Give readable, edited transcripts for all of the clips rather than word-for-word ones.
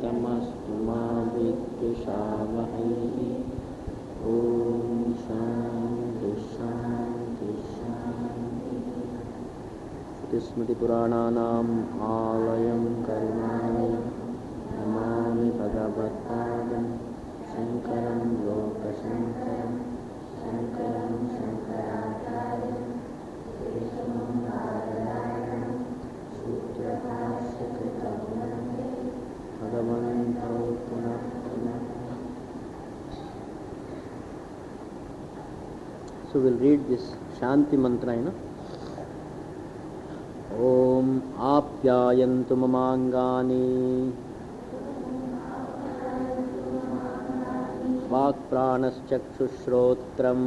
तमस्तु मा विद्विषावहै। ओम शांति शांति शांति। स्मृतिपुराणानाम् आलयं करुणालयं नमामि भगवत्पादं शङ्करं लोकशङ्करं शङ्करं शङ्कराचार्यं केशवं नारायणं सूत्रभाष्यकृतं वन्दे भगवन्तौ पुनः पुनः। So we'll read this Shanti mantra, Om Apyayantu Mamangani Vak Pranaschakshushrottram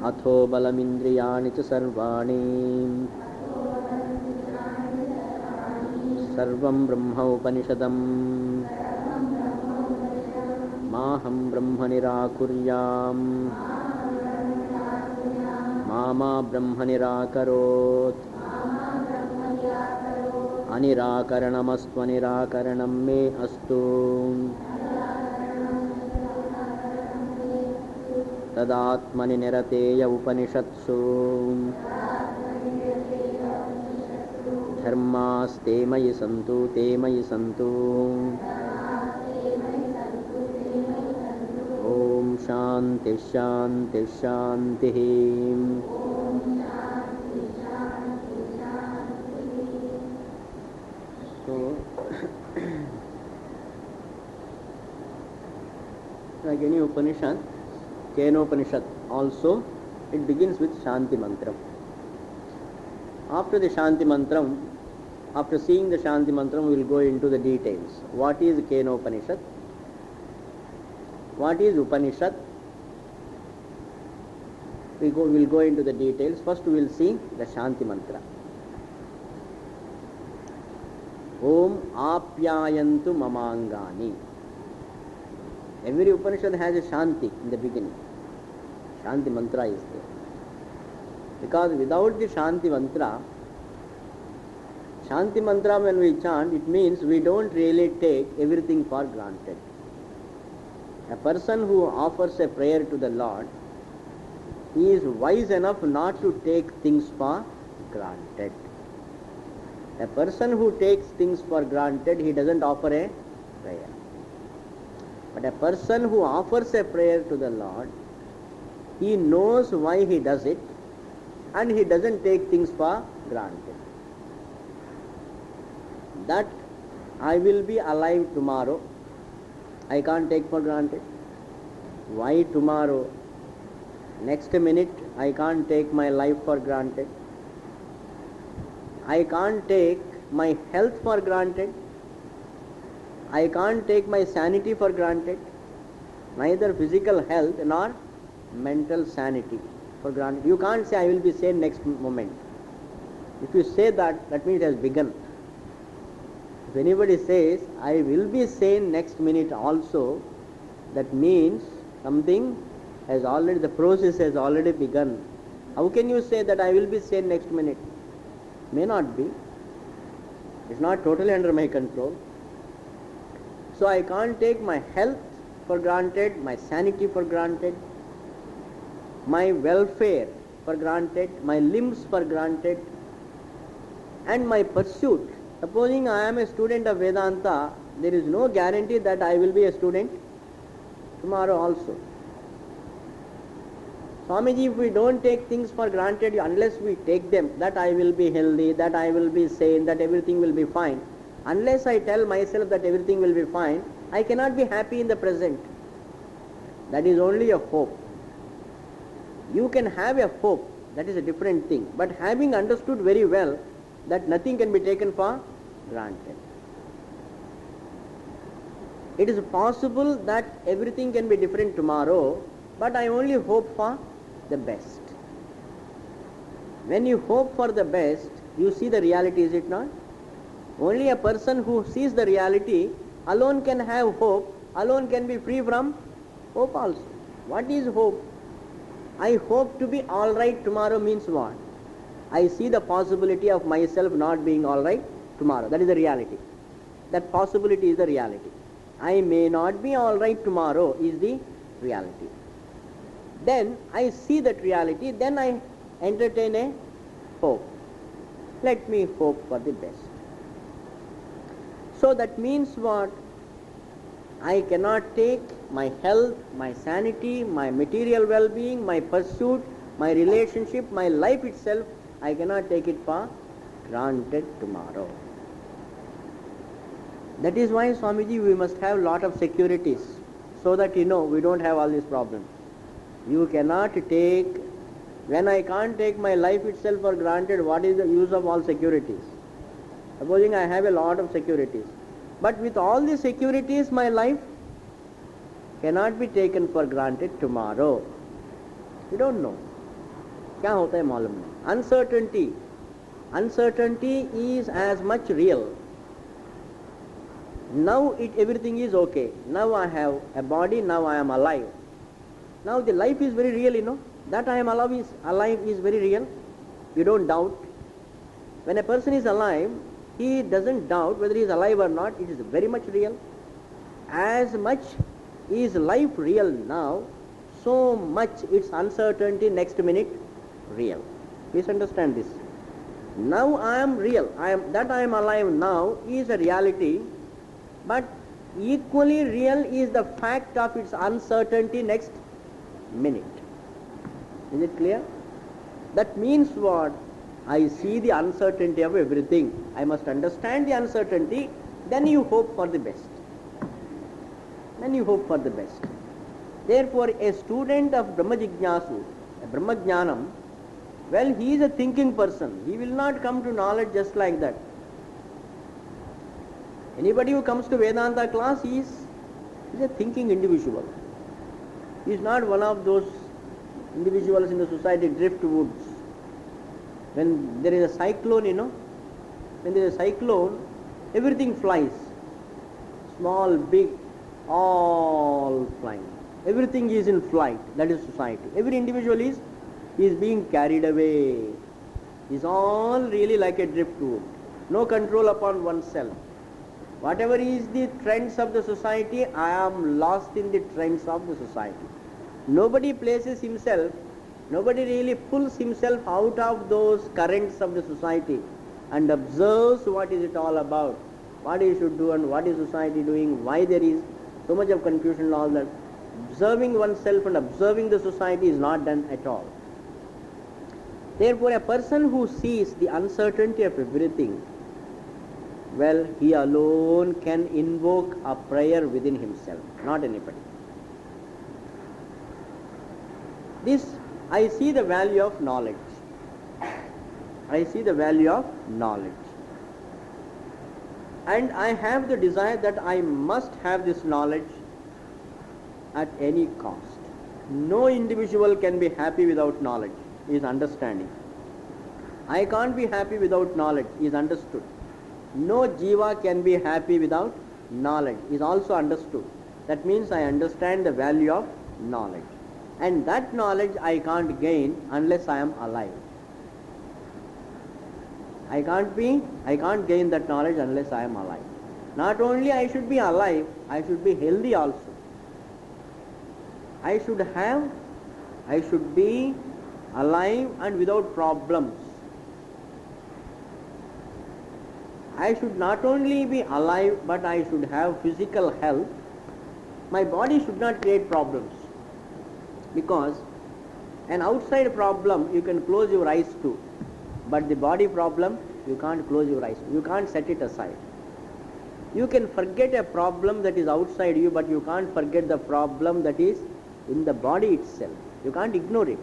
Atho Balamindriyani Cha Sarvani Sarvam Brahma Upanishadam Maham Brahma Nirakuryam Mama Brahma Nirakarot Anirakaranamastu Anirakaranam me astu Tadatmani Nirateya Upanishatsu Dharmas te mayi santu Om Shanti Shanti Shanti. So, like any Upanishad, Upanishad also, it begins with Shanti Mantram. After the Shanti Mantram, after seeing the Shanti Mantram, we will go into the details. What is Upanishad? What is Upanishad? We will go into the details. First we will see the Shanti Mantra. Om Apyayantu Mamangani. Every Upanishad has a Shanti in the beginning. Shanti Mantra is there. Because without the Shanti Mantra when we chant, it means we don't really take everything for granted. A person who offers a prayer to the Lord, he is wise enough not to take things for granted. A person who takes things for granted, he doesn't offer a prayer. But a person who offers a prayer to the Lord, he knows why he does it and he doesn't take things for granted. That I will be alive tomorrow, I can't take for granted. Why tomorrow? Next minute, I can't take my life for granted. I can't take my health for granted. I can't take my sanity for granted. Neither physical health nor mental sanity for granted. You can't say I will be sane next moment. If you say that, that means it has begun. If anybody says, I will be sane next minute also, that means something has already, the process has already begun. How can you say that I will be sane next minute? May not be. It's not totally under my control. So I can't take my health for granted, my sanity for granted, my welfare for granted, my limbs for granted, and my pursuit. Supposing I am a student of Vedanta, there is no guarantee that I will be a student tomorrow also. Swamiji, if we don't take things for granted, unless we take them, that I will be healthy, that I will be sane, that everything will be fine, unless I tell myself that everything will be fine, I cannot be happy in the present. That is only a hope. You can have a hope, that is a different thing. But having understood very well that nothing can be taken for granted. It is possible that everything can be different tomorrow, but I only hope for the best. When you hope for the best, you see the reality, is it not? Only a person who sees the reality alone can have hope, alone can be free from hope also. What is hope? I hope to be all right tomorrow means what? I see the possibility of myself not being all right tomorrow. That is the reality. That possibility is the reality. I may not be all right tomorrow is the reality. Then I see that reality, then I entertain a hope. Let me hope for the best. So that means what? I cannot take my health, my sanity, my material well-being, my pursuit, my relationship, my life itself, I cannot take it for granted tomorrow. That is why, Swamiji, we must have lot of securities, so that we don't have all these problems. You cannot take, when I can't take my life itself for granted, what is the use of all securities? Supposing I have a lot of securities, but with all the securities my life cannot be taken for granted tomorrow. You don't know. क्या होता है मालूम नहीं. Uncertainty is as much real. Now everything is okay. Now I have a body, now I am alive. Now the life is very real, That I am alive is very real. You don't doubt. When a person is alive, he doesn't doubt whether he is alive or not. It is very much real. As much is life real now, so much its uncertainty next minute real. Please understand this. Now I am real. That I am alive now is a reality, but equally real is the fact of its uncertainty next minute. Is it clear? That means what? I see the uncertainty of everything. I must understand the uncertainty, then you hope for the best. Therefore, a student of Brahma Jignasu, a Brahma Jnanam, well, he is a thinking person. He will not come to knowledge just like that. Anybody who comes to Vedanta class is a thinking individual. He is not one of those individuals in the society driftwoods. When there is a cyclone, when there is a cyclone, everything flies. Small, big, all flying. Everything is in flight. That is society. Every individual is being carried away. Is all really like a driftwood. No control upon oneself. Whatever is the trends of the society, I am lost in the trends of the society. Nobody places himself, nobody really pulls himself out of those currents of the society and observes what is it all about, what he should do and what is society doing, why there is so much of confusion and all that. Observing oneself and observing the society is not done at all. Therefore, a person who sees the uncertainty of everything, well, he alone can invoke a prayer within himself, not anybody. This, I see the value of knowledge. And I have the desire that I must have this knowledge at any cost. No individual can be happy without knowledge, is understanding. I can't be happy without knowledge, is understood. No jiva can be happy without knowledge, is also understood. That means I understand the value of knowledge. And that knowledge I can't gain unless I am alive. I can't gain that knowledge unless I am alive. Not only I should be alive, I should be healthy also. I should be alive and without problems. I should not only be alive, but I should have physical health. My body should not create problems. Because an outside problem you can close your eyes to, but the body problem you can't close your eyes to. You can't set it aside. You can forget a problem that is outside you, but you can't forget the problem that is in the body itself. You can't ignore it.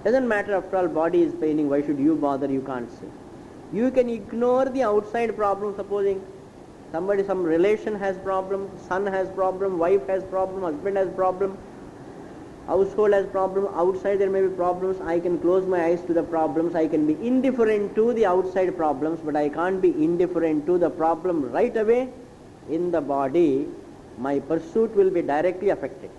Doesn't matter, after all, body is paining, why should you bother, you can't say. You can ignore the outside problem. Supposing some relation has problem, son has problem, wife has problem, husband has problem, household has problem, outside there may be problems. I can close my eyes to the problems. I can be indifferent to the outside problems, but I can't be indifferent to the problem right away in the body. My pursuit will be directly affected.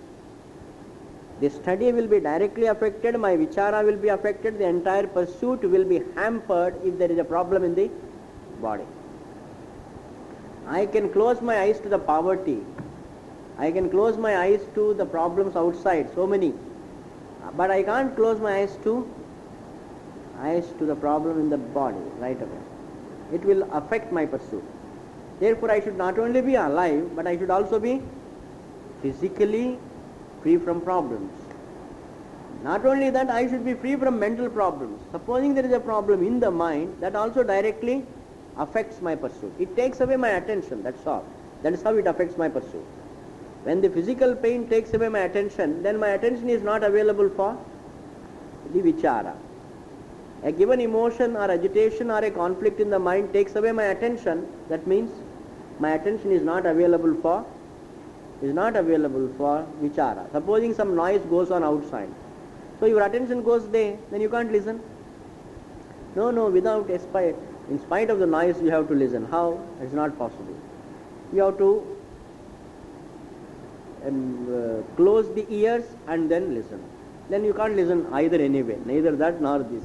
The study will be directly affected, my vichara will be affected, the entire pursuit will be hampered if there is a problem in the body. I can close my eyes to the poverty. I can close my eyes to the problems outside, so many. But I can't close my eyes to the problem in the body right away. It will affect my pursuit. Therefore, I should not only be alive, but I should also be physically free from problems. Not only that, I should be free from mental problems. Supposing there is a problem in the mind, that also directly affects my pursuit. It takes away my attention, that's all. That is how it affects my pursuit. When the physical pain takes away my attention, then my attention is not available for the vichara. A given emotion or agitation or a conflict in the mind takes away my attention. That means my attention is not available for vichara. Supposing some noise goes on outside, so your attention goes there, then you can't listen. No, in spite of the noise you have to listen. How? It's not possible. You have to close the ears and then listen. Then you can't listen either anyway, neither that nor this.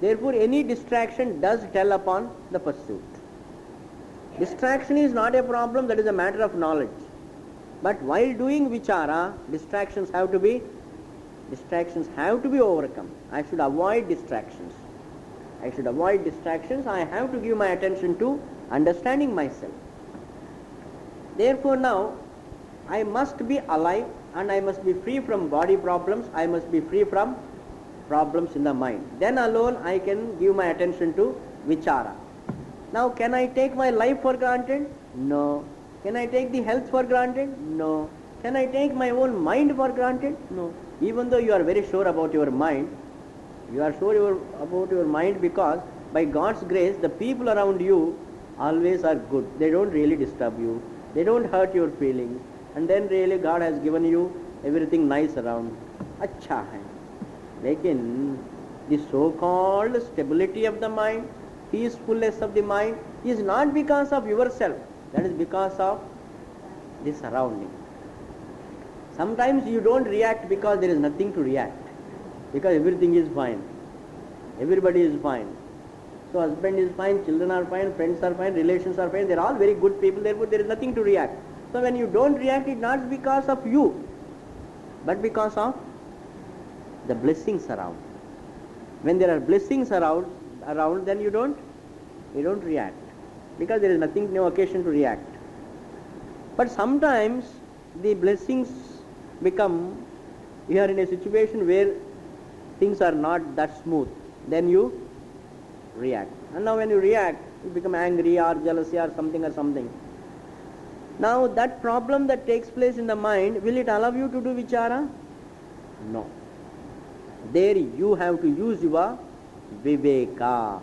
Therefore, any distraction does tell upon the pursuit. Distraction is not a problem, that is a matter of knowledge. But while doing vichara, distractions have to be overcome. I should avoid distractions. I have to give my attention to understanding myself. Therefore now, I must be alive and I must be free from body problems. I must be free from problems in the mind. Then alone I can give my attention to vichara. Now, can I take my life for granted? No. Can I take the health for granted? No. Can I take my own mind for granted? No. Even though you are very sure about your mind, about your mind because by God's grace, the people around you always are good. They don't really disturb you. They don't hurt your feelings. And then really God has given you everything nice around. Acha hai. Lekin the so-called stability of the mind, peacefulness of the mind is not because of yourself. That is because of the surrounding. Sometimes you don't react because there is nothing to react. Because everything is fine. Everybody is fine. So husband is fine, children are fine, friends are fine, relations are fine. They are all very good people. Therefore there is nothing to react. So when you don't react, it's not because of you, but because of the blessings around. When there are blessings around, then you don't react, because there is no occasion to react. But sometimes the blessings become, you are in a situation where things are not that smooth, then you react. And now when you react, you become angry or jealousy or something. Now that problem that takes place in the mind, will it allow you to do vichara? No. There you have to use your viveka.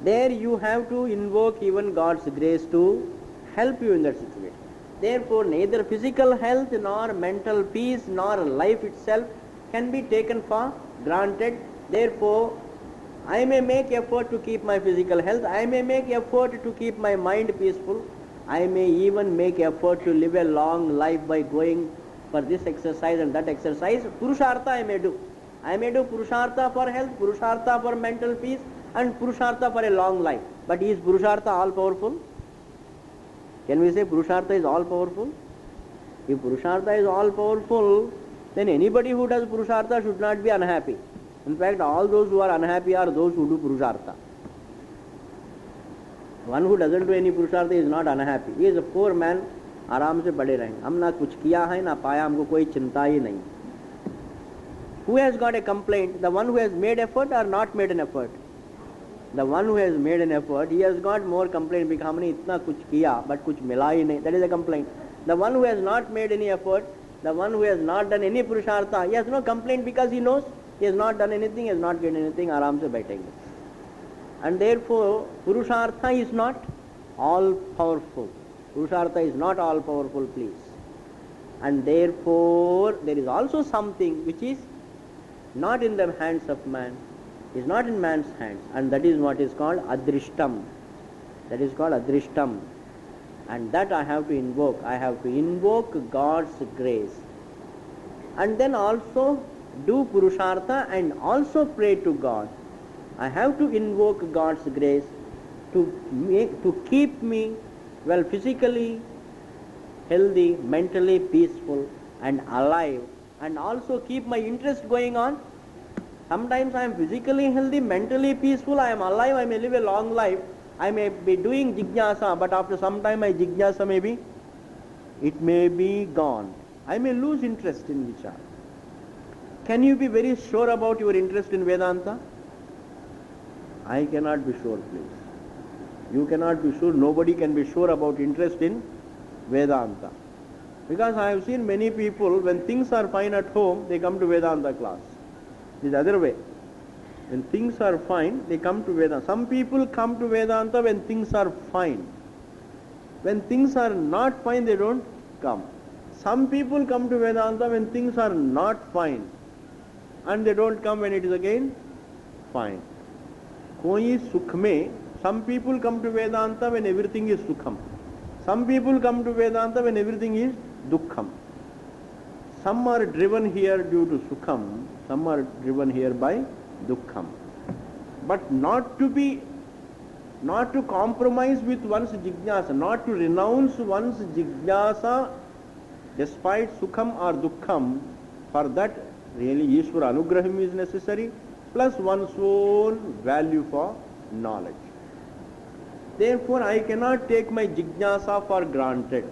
There you have to invoke even God's grace to help you in that situation. Therefore, neither physical health nor mental peace nor life itself can be taken for granted. Therefore, I may make effort to keep my physical health. I may make effort to keep my mind peaceful. I may even make effort to live a long life by going for this exercise and that exercise. Purushartha I may do. I may do Purushartha for health, Purushartha for mental peace, and Purushartha for a long life. But is Purushartha all powerful? Can we say Purushartha is all powerful? If Purushartha is all powerful, then anybody who does Purushartha should not be unhappy. In fact, all those who are unhappy are those who do Purushartha. One who doesn't do any Purushartha is not unhappy. He is a poor man, आराम से पड़े रहेंगे. हम ना कुछ किया है ना पाया, हमको कोई चिंता ही नहीं. Who has got a complaint? The one who has made effort or not made an effort? The one who has made an effort, he has got more complaint because हमने इतना कुछ किया but कुछ मिला ही नहीं. That is a complaint. The one who has not made any effort, the one who has not done any Purushartha, he has no complaint because he knows he has not done anything, he has not gained anything, आराम से बैठेंगे. And therefore, Purushartha is not all powerful. Purushartha is not all powerful, please. And therefore, there is also something which is not in the hands of man, is not in man's hands, and that is what is called adrishtam. That is called adrishtam. And that I have to invoke. I have to invoke God's grace. And then also do Purushartha and also pray to God. I have to invoke God's grace to keep me Well, physically healthy, mentally peaceful and alive, and also keep my interest going on. Sometimes I am physically healthy, mentally peaceful, I am alive, I may live a long life, I may be doing jignasa, but after some time my jignasa it may be gone. I may lose interest in vichara. Can you be very sure about your interest in Vedanta? I cannot be sure, please. You cannot be sure, nobody can be sure about interest in Vedanta. Because I have seen many people, when things are fine at home, they come to Vedanta class. It is the other way. When things are fine, they come to Vedanta. Some people come to Vedanta when things are fine. When things are not fine, they don't come. Some people come to Vedanta when things are not fine, and they don't come when it is again fine. Koi sukh mein, some people come to Vedanta when everything is sukham. Some people come to Vedanta when everything is dukkham. Some are driven here due to sukham, some are driven here by dukkham. But not to compromise with one's jignasa, not to renounce one's jignasa despite sukham or dukkham. For that really Ishvara Anugraham is necessary, plus one's own value for knowledge. Therefore I cannot take my jignasa for granted.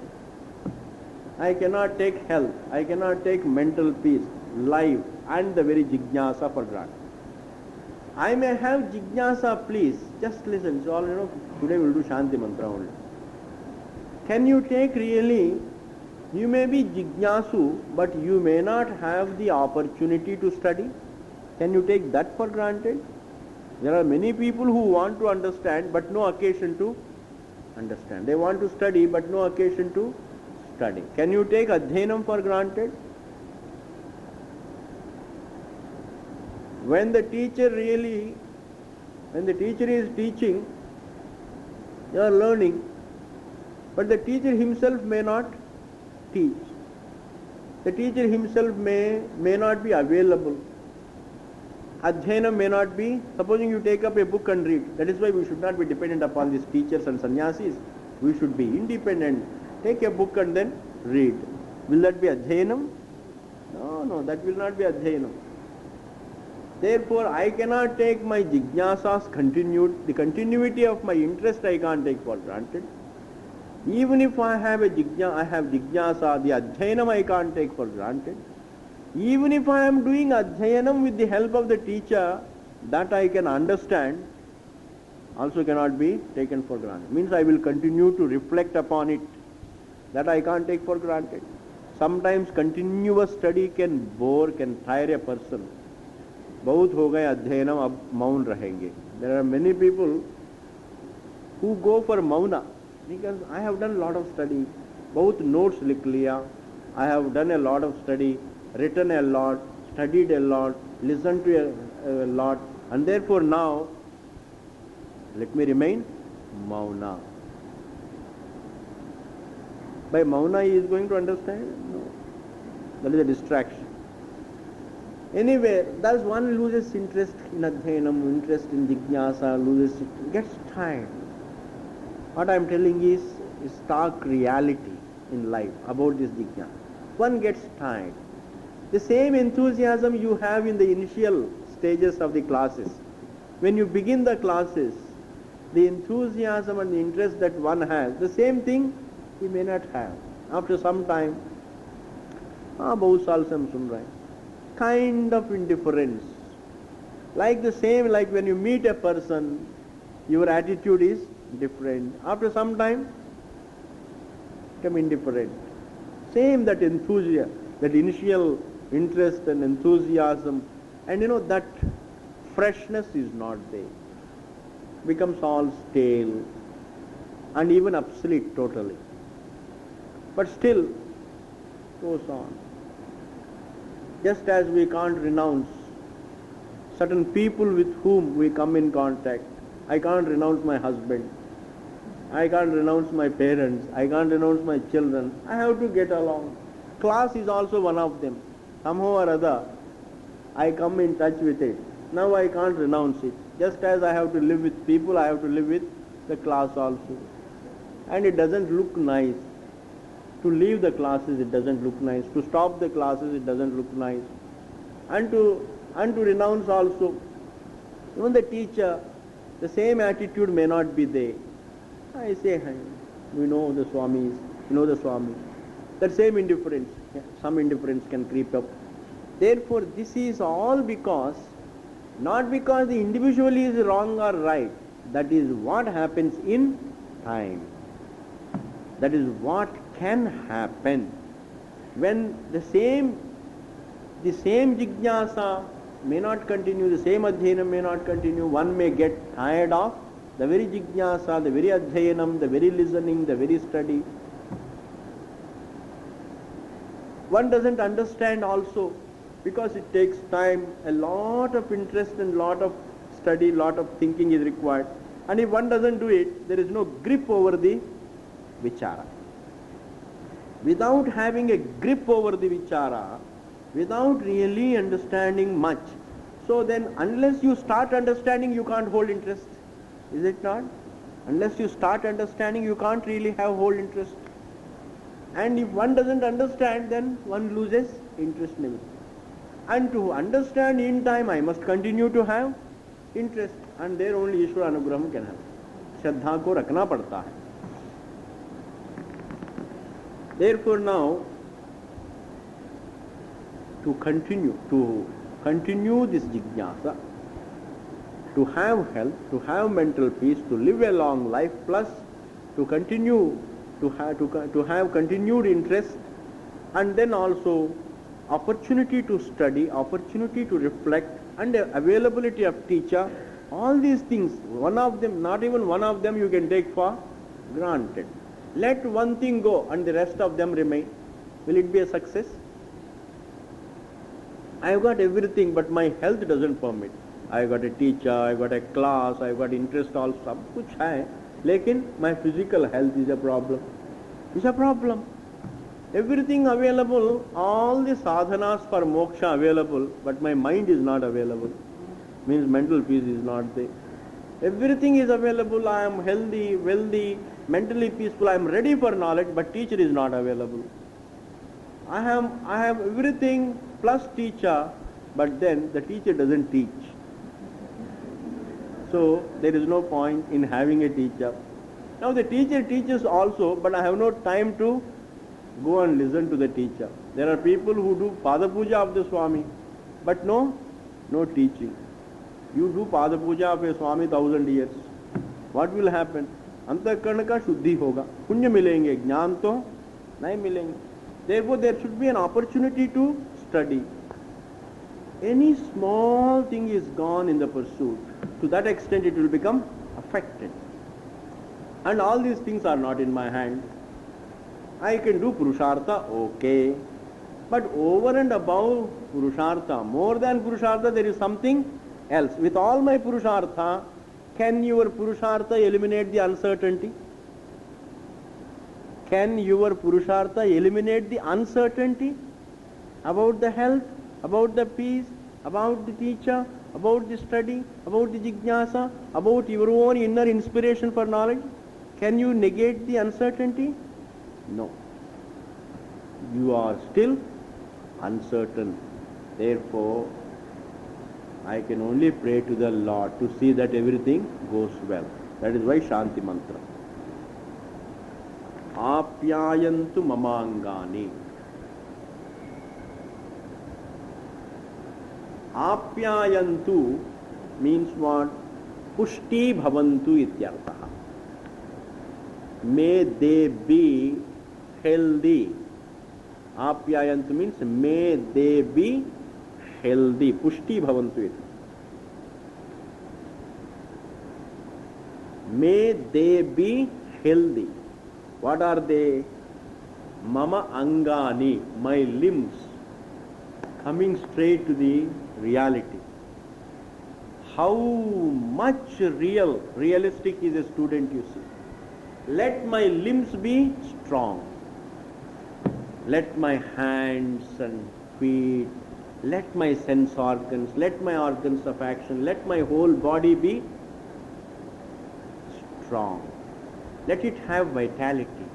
I cannot take health, I cannot take mental peace, life and the very jignasa for granted. I may have jignasa, please, just listen, it's all, today we'll do Shanti mantra only. Can you take really, you may be jignasu, but you may not have the opportunity to study. Can you take that for granted? There are many people who want to understand, but no occasion to understand. They want to study, but no occasion to study. Can you take adhyanam for granted? When the teacher is teaching, you are learning, but the teacher himself may not teach. The teacher himself may not be available. Adhyanam may not be, supposing you take up a book and read. That is why we should not be dependent upon these teachers and sannyasis. We should be independent. Take a book and then read. Will that be adhyanam? No, that will not be adhyanam. Therefore, I cannot take my jignasas continued, the continuity of my interest I can't take for granted. Even if I have jignasa, the adhyanam I can't take for granted. Even if I am doing adhyanam with the help of the teacher, that I can understand, also cannot be taken for granted. Means I will continue to reflect upon it. That I can't take for granted. Sometimes continuous study can bore, can tire a person. बहुत हो गए अध्ययनम अब मौन रहेंगे. There are many people who go for mauna because I have done a lot of study, बहुत notes लिख लिया, I have done a lot of study, written a lot, studied a lot, listened to a lot, and therefore now let me remain mauna. By mauna he is going to understand? No. That is a distraction. Anyway, thus one loses interest in adhyanam, interest in jignasa, gets tired. What I am telling is stark reality in life about this jignasa. One gets tired. The same enthusiasm you have in the initial stages of the classes. When you begin the classes, the enthusiasm and the interest that one has, the same thing he may not have. After some time, bahut saal se hum sun rahe hain. Kind of indifference. Like the same, like when you meet a person, your attitude is different. After some time, become indifferent. Same that enthusiasm, that initial interest and enthusiasm, and that freshness is not there. Becomes all stale and even obsolete totally. But still goes on. Just as we can't renounce certain people with whom we come in contact. I can't renounce my husband. I can't renounce my parents. I can't renounce my children. I have to get along. Class is also one of them. Somehow or other, I come in touch with it. Now I can't renounce it. Just as I have to live with people, I have to live with the class also. and it doesn't look nice. To leave the classes, it doesn't look nice. To stop the classes, it doesn't look nice. And to renounce also. Even the teacher, the same attitude may not be there. I say, we know the Swamis, we know the Swami. That same indifference, some indifference can creep up. Therefore, this is all because, not because the individual is wrong or right. That is what happens in time. That is what can happen. When the same jijnasa may not continue, the same adhyayanam may not continue, one may get tired of the very jijnasa, the very adhyayanam, the very listening, the very study. One doesn't understand also, because it takes time, a lot of interest and lot of study, lot of thinking is required. And if one doesn't do it, there is no grip over the vichara. Without having a grip over the vichara, without really understanding much, so then unless you start understanding, you can't hold interest. Is it not? Unless you start understanding, you can't really have whole interest. And if one doesn't understand, then one loses interest in it. And to understand in time, I must continue to have interest. And there only Ishwara Anugraham can have. Shraddha ko rakna padta hai. Therefore now, to continue this jijnasa, to have health, to have mental peace, to live a long life, plus to continue to have continued interest, and then also opportunity to study, opportunity to reflect, and the availability of teacher, all these things, one of them, not even one of them you can take for granted. Let one thing go and the rest of them remain. Will it be a success? I have got everything, but my health doesn't permit. I have got a teacher, I have got a class, I have got interest also, सब कुछ है, लेकिन my physical health is a problem. It's a problem. Everything available, all the sadhanas for moksha available, but my mind is not available. Means mental peace is not there. Everything is available, I am healthy, wealthy, mentally peaceful, I am ready for knowledge, but teacher is not available. I have everything plus teacher, but then the teacher doesn't teach. So there is no point in having a teacher. Now the teacher teaches also, but I have no time to go and listen to the teacher. There are people who do Pada Puja of the Swami, but no teaching. You do Pada Puja of a Swami 1000 years. What will happen? Antakarna ka shuddhi hoga. Punya milenge, jnaan to nahi milenge. Therefore there should be an opportunity to study. Any small thing is gone in the pursuit. To that extent it will become affected. And all these things are not in my hand. I can do Purushartha, okay. But over and above Purushartha, more than Purushartha, there is something else. With all my Purushartha, can your Purushartha eliminate the uncertainty? Can your Purushartha eliminate the uncertainty about the health, about the peace, about the teacher, about the study, about the jijnasa, about your own inner inspiration for knowledge? Can you negate the uncertainty? No. You are still uncertain. Therefore, I can only pray to the Lord to see that everything goes well. That is why Shanti mantra. Apyayantu mamangani. Apyayantu means what? Pushti bhavantu ityartha. May they be healthy. Apyayantu means may they be healthy. Pushti bhavantu it. May they be healthy. What are they? Mama angani, my limbs. Coming straight to the reality. How much realistic is a student, you see. Let my limbs be strong. Let my hands and feet, let my sense organs, let my organs of action, let my whole body be strong. Let it have vitality.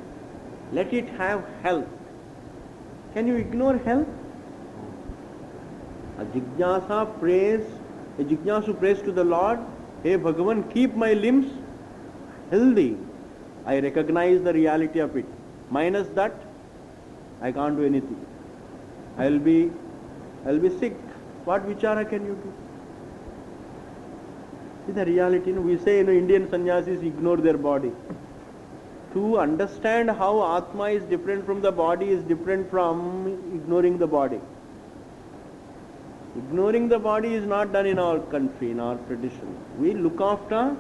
Let it have health. Can you ignore health? A jijnasa prays, a jijnasu prays to the Lord, hey Bhagavan, keep my limbs healthy. I recognize the reality of it. Minus that, I can't do anything. I'll be sick. What vichara can you do? It's the reality. We say Indian sannyasis ignore their body. To understand how Atma is different from the body is different from ignoring the body. Ignoring the body is not done in our country, in our tradition. We look after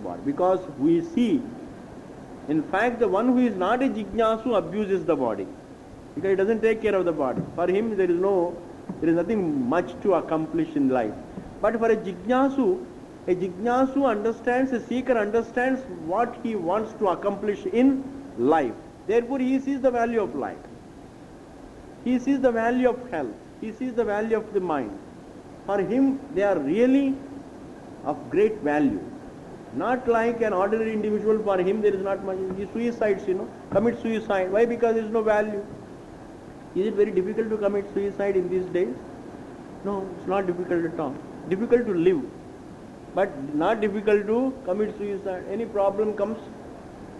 body because we see. In fact, the one who is not a jijnasu abuses the body because he doesn't take care of the body. For him, there is nothing much to accomplish in life. But for a jijnasu understands, a seeker understands what he wants to accomplish in life. Therefore, he sees the value of life. He sees the value of health. He sees the value of the mind. For him, they are really of great value. Not like an ordinary individual, for him there is not much. He suicides, commits suicide. Why? Because there is no value. Is it very difficult to commit suicide in these days? No, it's not difficult at all. Difficult to live, but not difficult to commit suicide. Any problem comes,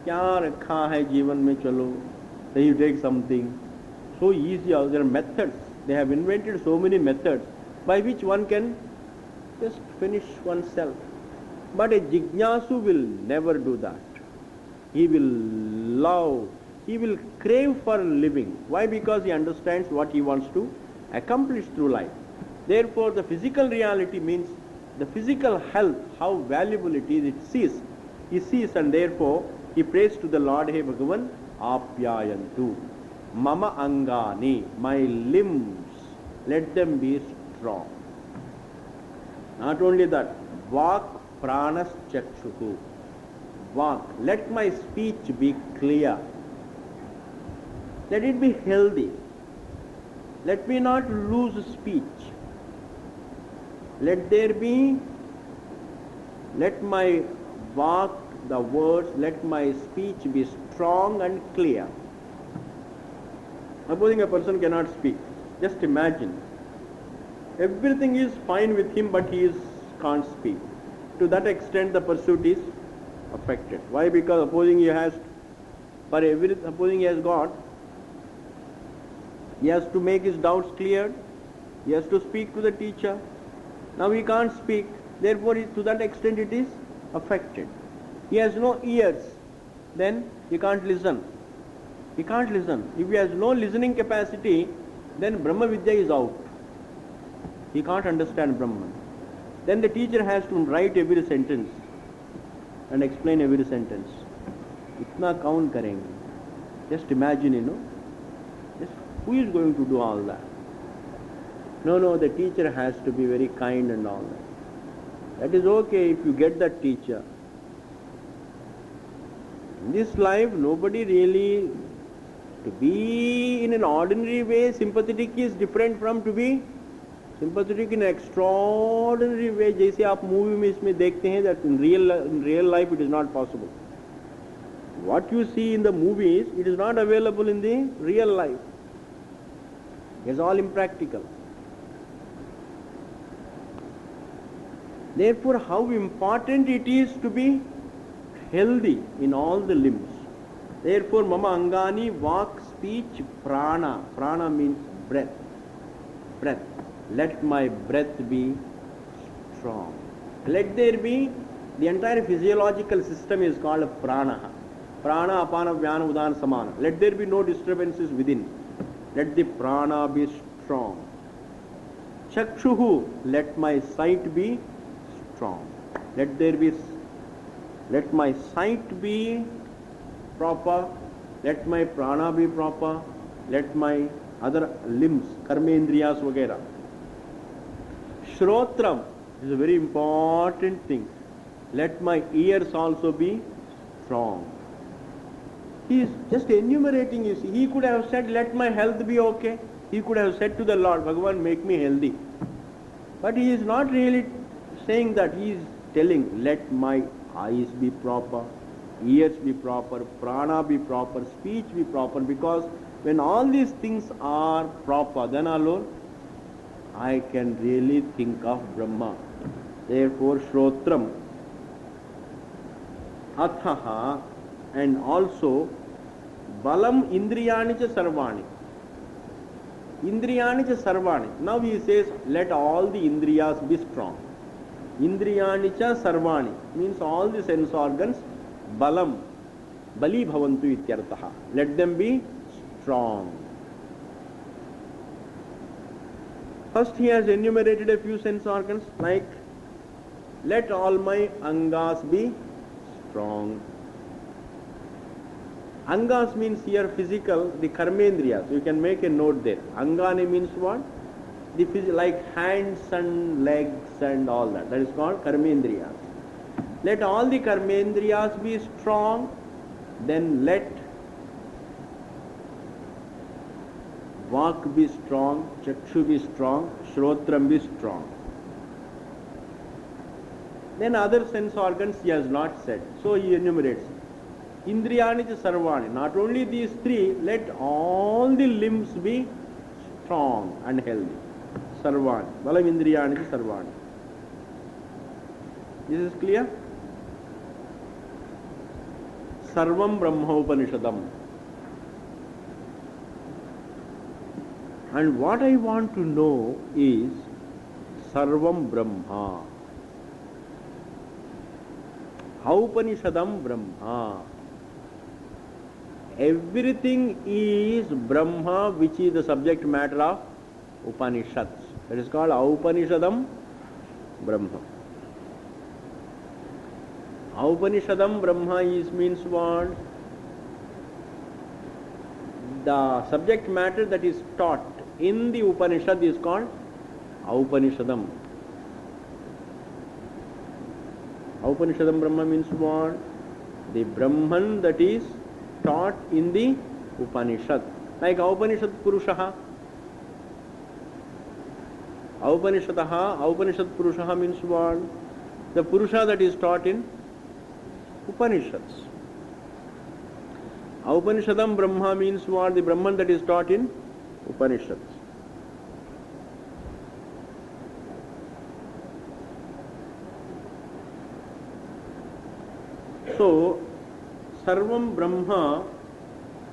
kya rakha hai jeevan mein chalo, then you take something. So easy, there are methods. They have invented so many methods by which one can just finish oneself. But a jijnasu will never do that. He will love, he will crave for living. Why? Because he understands what he wants to accomplish through life. Therefore, the physical reality means the physical health, how valuable it is, he sees, and therefore he prays to the Lord, hey Bhagavan, apyayantu, mama angani, my limbs, let them be strong. Not only that, vak pranas chakshuhu, vak, let my speech be clear, let it be healthy, let me not lose speech. Let my vak, the words, let my speech be strong and clear. Supposing a person cannot speak, just imagine. Everything is fine with him, but he can't speak. To that extent, the pursuit is affected. Why? Because supposing he has got, he has to make his doubts cleared, he has to speak to the teacher. Now he can't speak, therefore to that extent it is affected. He has no ears, then he can't listen. He can't listen. If he has no listening capacity, then Brahma Vidya is out. He can't understand Brahman. Then the teacher has to write every sentence and explain every sentence. Itna kaun karenge? Just imagine, just who is going to do all that? No, the teacher has to be very kind and all that. That is okay if you get that teacher. In this life, nobody really, to be in an ordinary way, sympathetic is different from to be sympathetic in an extraordinary way. जैसे आप movie में इसमें देखते हैं, that in real life it is not possible. What you see in the movies, it is not available in the real life. It's all impractical. Therefore, how important it is to be healthy in all the limbs. Therefore, mama angani, vak, speech, prana. Prana means breath. Breath. Let my breath be strong. Let there be, the entire physiological system is called prana. Prana, apana, vyana, udana, samana. Let there be no disturbances within. Let the prana be strong. Chakshuhu, let my sight be strong. Let my sight be proper, let my prana be proper, let my other limbs, karmendriyas vagera. Shrotram is a very important thing. Let my ears also be strong. He is just enumerating, you see. He could have said, let my health be okay. He could have said to the Lord, Bhagavan, make me healthy. But he is not really saying that. He is telling, let my eyes be proper, ears be proper, prana be proper, speech be proper, because when all these things are proper, then alone I can really think of Brahma. Therefore, Shrotram, Athaha, and also Balam Indriyani cha Sarvani. Indriyani cha Sarvani. Now he says, let all the Indriyas be strong. Indriyani cha Sarvani means all the sense organs, Balam, Bali Bhavantu ityartaha. Let them be strong. First he has enumerated a few sense organs like, let all my Angas be strong. Angas means here physical, the karmendriyas. You can make a note there. Angani means what? The like hands and legs and all that. That is called karmendriyas. Let all the karmendriyas be strong. Then let Vak be strong, Chakshu be strong, Shrotram be strong. Then other sense organs he has not said. So he enumerates. Indriyani cha Sarvani. Not only these three, let all the limbs be strong and healthy. Sarvani. Balam Indriyani cha Sarvani. This is clear? Sarvam Brahma Upanishadam. And what I want to know is Sarvam Brahma. Upanishadam Brahma. Everything is Brahma, which is the subject matter of Upanishads. That is called Upanishadam Brahma. Upanishadam Brahma means what? The subject matter that is taught in the Upanishad is called Upanishadam. Upanishadam Brahma means what? The Brahman that is taught in the Upanishad. Like Upanishad Purushaha. Upanishad Purushaha means what? The Purusha that is taught in Upanishads. Upanishadam Brahma means what? The Brahman that is taught in Upanishads. So, Sarvam Brahma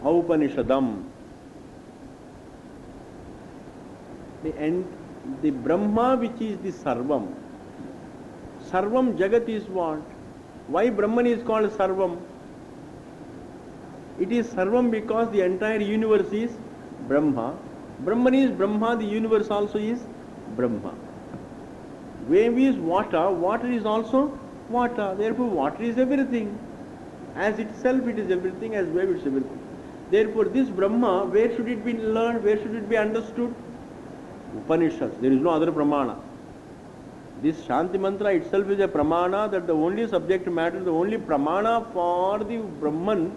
Upanishadam. The Brahma which is the Sarvam. Sarvam Jagat is what? Why Brahman is called Sarvam? It is Sarvam because the entire universe is Brahma. Brahman is Brahma, the universe also is Brahma. Wave is water, water is also water. Therefore, water is everything. As itself it is everything, as wave it is everything. Therefore, this Brahma, where should it be learned? Where should it be understood? Upanishads. There is no other pramana. This Shanti mantra itself is a pramana, that the only subject matter, the only pramana for the Brahman,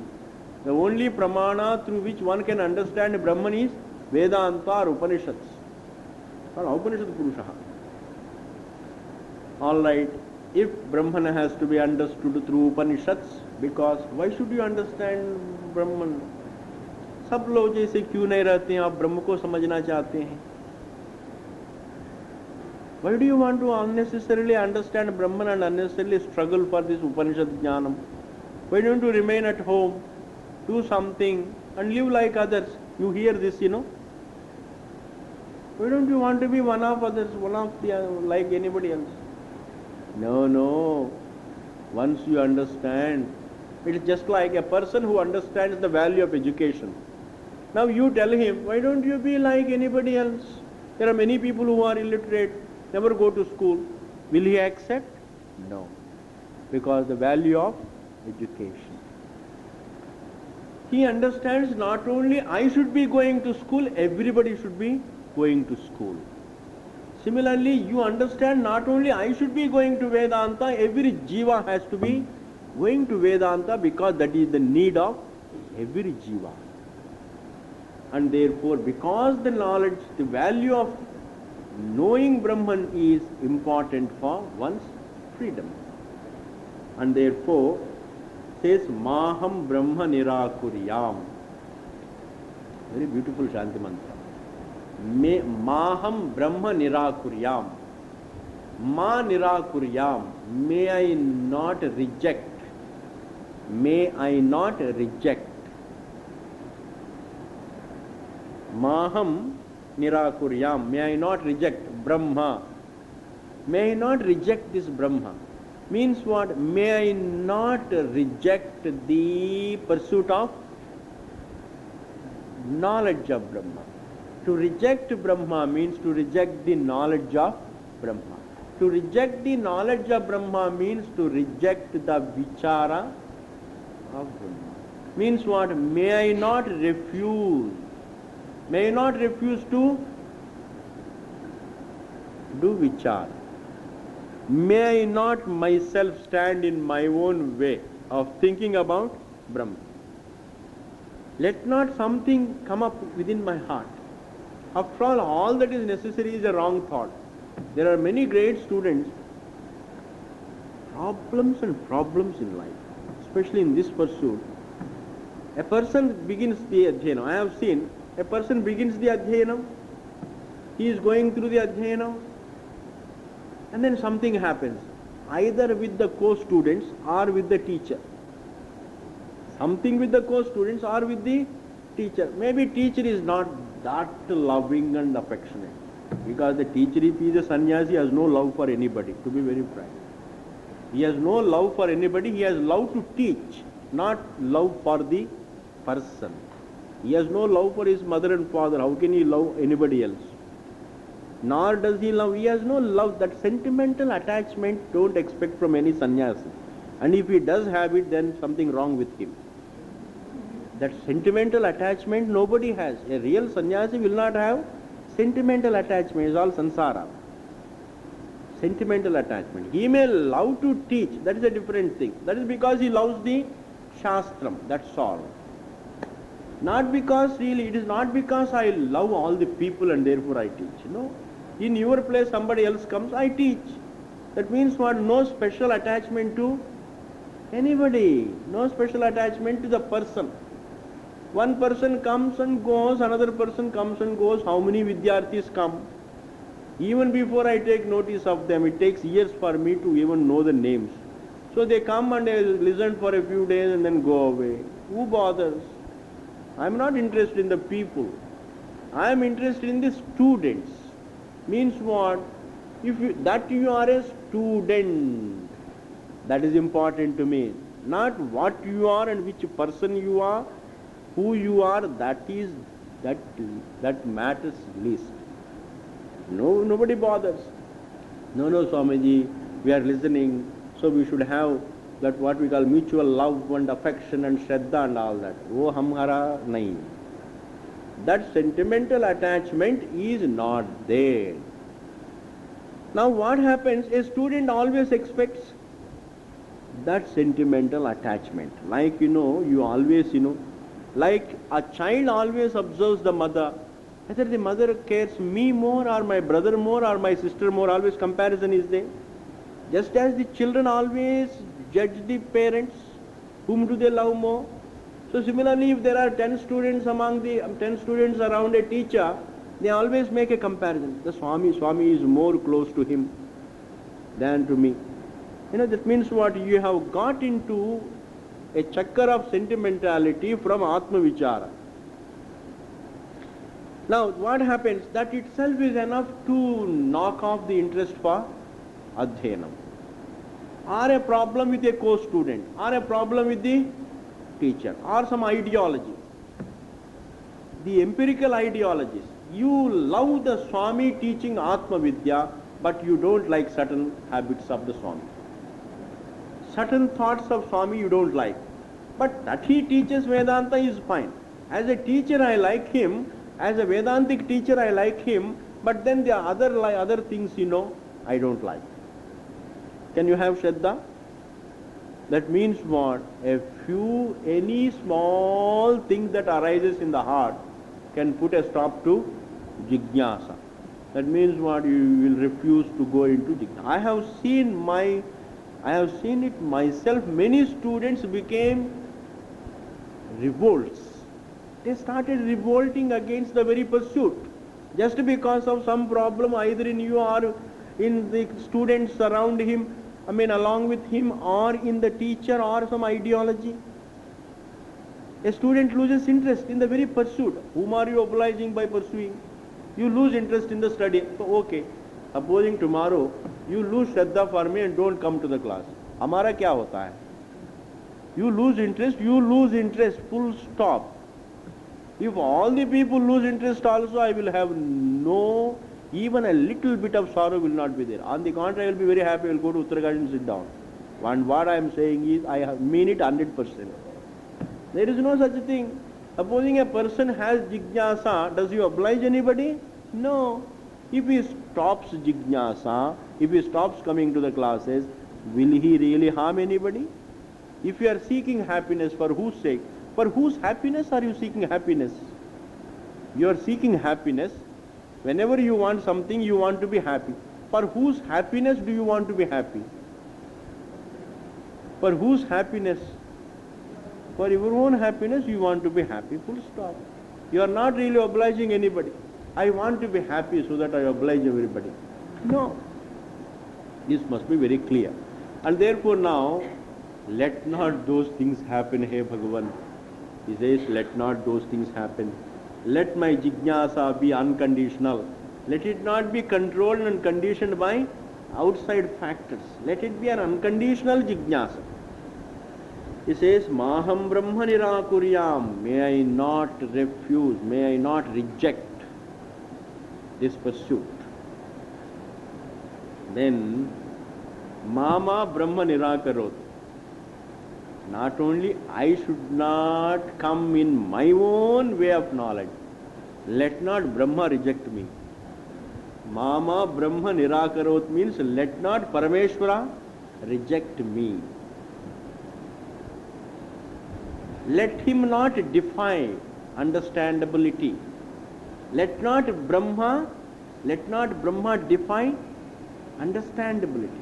the only pramana through which one can understand Brahman is Vedanta or Upanishads. Or Upanishad Purushaha. Alright, if Brahman has to be understood through Upanishads, because why should you understand Brahman? सब लोग जैसे क्यों नहीं रहते हैं, आप ब्रह्म को समझना चाहते हैं. Why do you want to unnecessarily understand Brahman and unnecessarily struggle for this Upanishad Jnanam? Why don't you remain at home, do something and live like others? You hear this, you know. Why don't you want to be one of others, one of the like anybody else? No. Once you understand, it is just like a person who understands the value of education. Now you tell him, why don't you be like anybody else? There are many people who are illiterate, never go to school. Will he accept? No. Because the value of education. He understands not only I should be going to school, everybody should be going to school. Similarly, you understand not only I should be going to Vedanta, every jiva has to be going to Vedanta, because that is the need of every jiva. And therefore, because the knowledge, the value of knowing Brahman is important for one's freedom. And therefore, says, Maham Brahma Nirakuryam. Very beautiful Shanti mantra. Maham Brahma Nirakuryam. Ma Nirakuryam. May I not reject. May I not reject. Maham Nirakuryam. May I not reject Brahma. May I not reject this Brahma. Means what? May I not reject the pursuit of knowledge of Brahma. To reject Brahma means to reject the knowledge of Brahma. To reject the knowledge of Brahma means to reject the vichara of Brahma. Means what? May I not refuse. May I not refuse to do vichara. May I not myself stand in my own way of thinking about Brahma. Let not something come up within my heart. After all that is necessary is a wrong thought. There are many great students, problems and problems in life, especially in this pursuit. A person begins the adhyanam. I have seen a person begins the adhyanam. He is going through the adhyanam. And then something happens, either with the co-students or with the teacher. Something with the co-students or with the teacher. Maybe teacher is not that loving and affectionate. Because the teacher, if he is a sannyasi, has no love for anybody, to be very frank. He has no love for anybody, he has love to teach, not love for the person. He has no love for his mother and father, how can he love anybody else? Nor does he love, he has no love. That sentimental attachment don't expect from any sannyasi. And if he does have it, then something wrong with him. That sentimental attachment nobody has. A real sannyasi will not have sentimental attachment. It's all sansara. Sentimental attachment. He may love to teach, that is a different thing. That is because he loves the shastram, that's all. Not because really, it is not because I love all the people and therefore I teach. No. In your place somebody else comes, I teach. That means what? No special attachment to anybody. No special attachment to the person. One person comes and goes, another person comes and goes. How many Vidyarthis come? Even before I take notice of them, it takes years for me to even know the names. So they come and they listen for a few days and then go away. Who bothers? I am not interested in the people. I am interested in the students. Means what? If you are a student, that is important to me. Not what you are and which person you are, who you are, that matters least. No, nobody bothers. No, Swamiji, we are listening, so we should have that what we call mutual love and affection and shraddha and all that. Wo hamhara nahi. That sentimental attachment is not there. Now what happens? A student always expects that sentimental attachment. Like you always, like a child always observes the mother. Whether the mother cares me more or my brother more or my sister more, always comparison is there. Just as the children always judge the parents, whom do they love more? So similarly, if there are 10 students among the 10 students around a teacher, they always make a comparison. The Swami is more close to him than to me. That means what? You have got into a chakkar of sentimentality from Atma Vichara. Now what happens? That itself is enough to knock off the interest for adhyanam. Or a problem with a co-student, or a problem with the teacher, or some ideology. The empirical ideologies. You love the Swami teaching Atma Vidya, but you don't like certain habits of the Swami. Certain thoughts of Swami you don't like. But that he teaches Vedanta is fine. As a teacher I like him, as a Vedantic teacher I like him, but then the other things I don't like. Can you have Shraddha? That means what? Any small thing that arises in the heart can put a stop to Jignasa. That means what? You will refuse to go into Jignasa. I have seen my I have seen it myself. Many students became revolts. They started revolting against the very pursuit just because of some problem either in you or in the students around him, along with him, or in the teacher or some ideology. A student loses interest in the very pursuit. Whom are you obliging by pursuing? You lose interest in the study. So okay, supposing tomorrow you lose Shraddha for me and don't come to the class. हमारा क्या होता है? You lose interest, full stop. If all the people lose interest also, I will have no, even a little bit of sorrow will not be there. On the contrary, I will be very happy. I will go to Uttarakhand and sit down. And what I am saying is, I mean it 100%. There is no such a thing. Supposing a person has jignasa, does he oblige anybody? No. If he stops jignasa, if he stops coming to the classes, will he really harm anybody? If you are seeking happiness, for whose sake? For whose happiness are you seeking happiness? You are seeking happiness. Whenever you want something, you want to be happy. For whose happiness do you want to be happy? For whose happiness? For your own happiness, you want to be happy. Full stop. You are not really obliging anybody. I want to be happy so that I oblige everybody. No. This must be very clear. And therefore now, let not those things happen, Hey Bhagavan. He says, let not those things happen. Let my jignasa be unconditional. Let it not be controlled and conditioned by outside factors. Let it be an unconditional jignasa. He says, Maham Brahma Nirakuryam. May I not refuse, may I not reject this pursuit. Then, Mama Brahma Nirakarot. Not only I should not come in my own way of knowledge. Let not Brahma reject me. Mama Brahma Nirakarot means let not Parameshwara reject me. Let him not defy understandability. Let not Brahma defy understandability.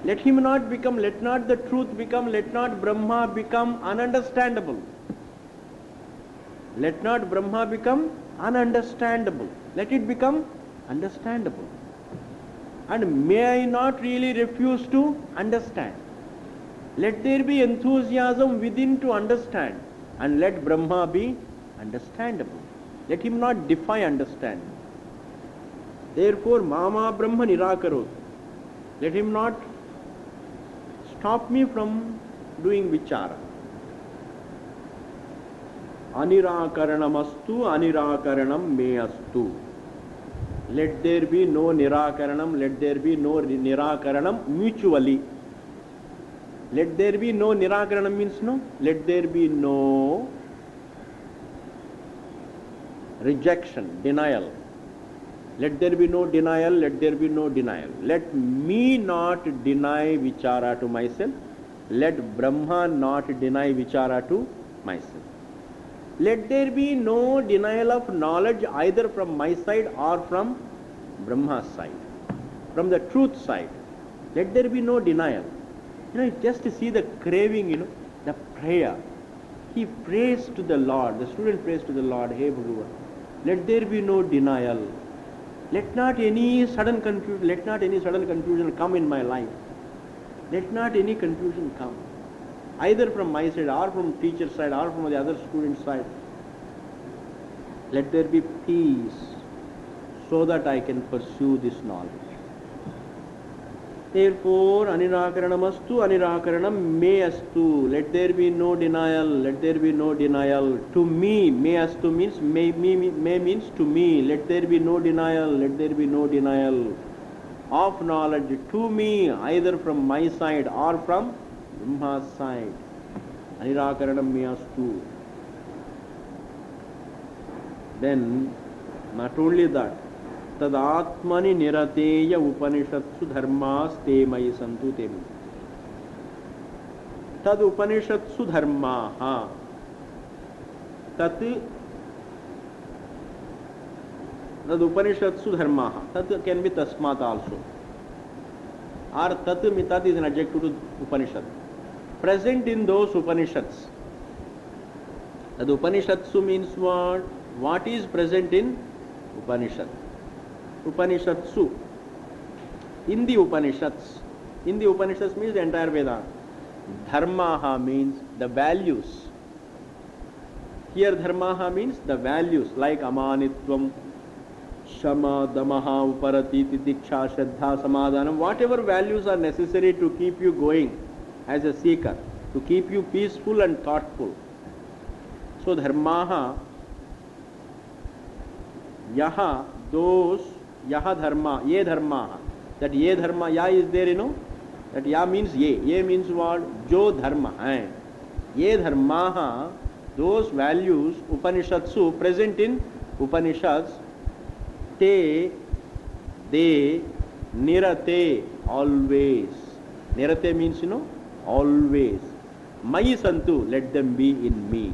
Let him not become, let not the truth become, let not Brahma become ununderstandable. Let not Brahma become ununderstandable. Let it become understandable. And may I not really refuse to understand. Let there be enthusiasm within to understand. And let Brahma be understandable. Let him not defy understanding. Therefore, Mama Brahma Nirakarot. Let him not stop me from doing vichara. Anirakaranamastu, anirakaranam me astu. Let there be no nirakaranam, let there be no nirakaranam mutually. Let there be no nirakaranam means no. Let there be no rejection, denial. Let there be no denial, let there be no denial. Let me not deny vichara to myself. Let Brahma not deny vichara to myself. Let there be no denial of knowledge either from my side or from Brahma's side, from the truth side. Let there be no denial. Just to see the craving, the prayer. He prays to the Lord, the student prays to the Lord, Hey Bhagavan, let there be no denial. Let not any sudden confusion come in my life. Let not any confusion come, either from my side or from teacher's side or from the other student's side. Let there be peace so that I can pursue this knowledge. Therefore, anirakaranamastu, anirakaranam me astu. Let there be no denial, let there be no denial. To me, me astu means, may means to me. Let there be no denial, let there be no denial of knowledge to me, either from my side or from Brahma's side. Anirakaranam me astu. Then, not only that, Tadatmani nirateya Upanishatsu dharmas te mai santu te mai. Tad Upanishatsu dharmaha. Tat Upanishatsu dharmaha. Tat can be tasmat also. or tat mitat is an adjective to Upanishad. Present in those Upanishads. That Upanishadsu means what? What is present in Upanishad? Upanishadsu. In the Upanishads. In the Upanishads means the entire Vedanta. Dharmaha means the values. Here dharmaha means the values like amanitvam, shama, damaha, uparati, titiksha, shraddha, samadhanam. Whatever values are necessary to keep you going as a seeker, to keep you peaceful and thoughtful. So dharmaha, yaha, those, yaha dharma, ye dharmaha. That ye dharma, ya is there, you know. That ya means ye. Ye means what? Jo dharma hai. Ye dharmaha, those values, Upanishadsu, present in Upanishads, te, they, nirate, always. Nirate means, you know, always. Mayi santu, let them be in me.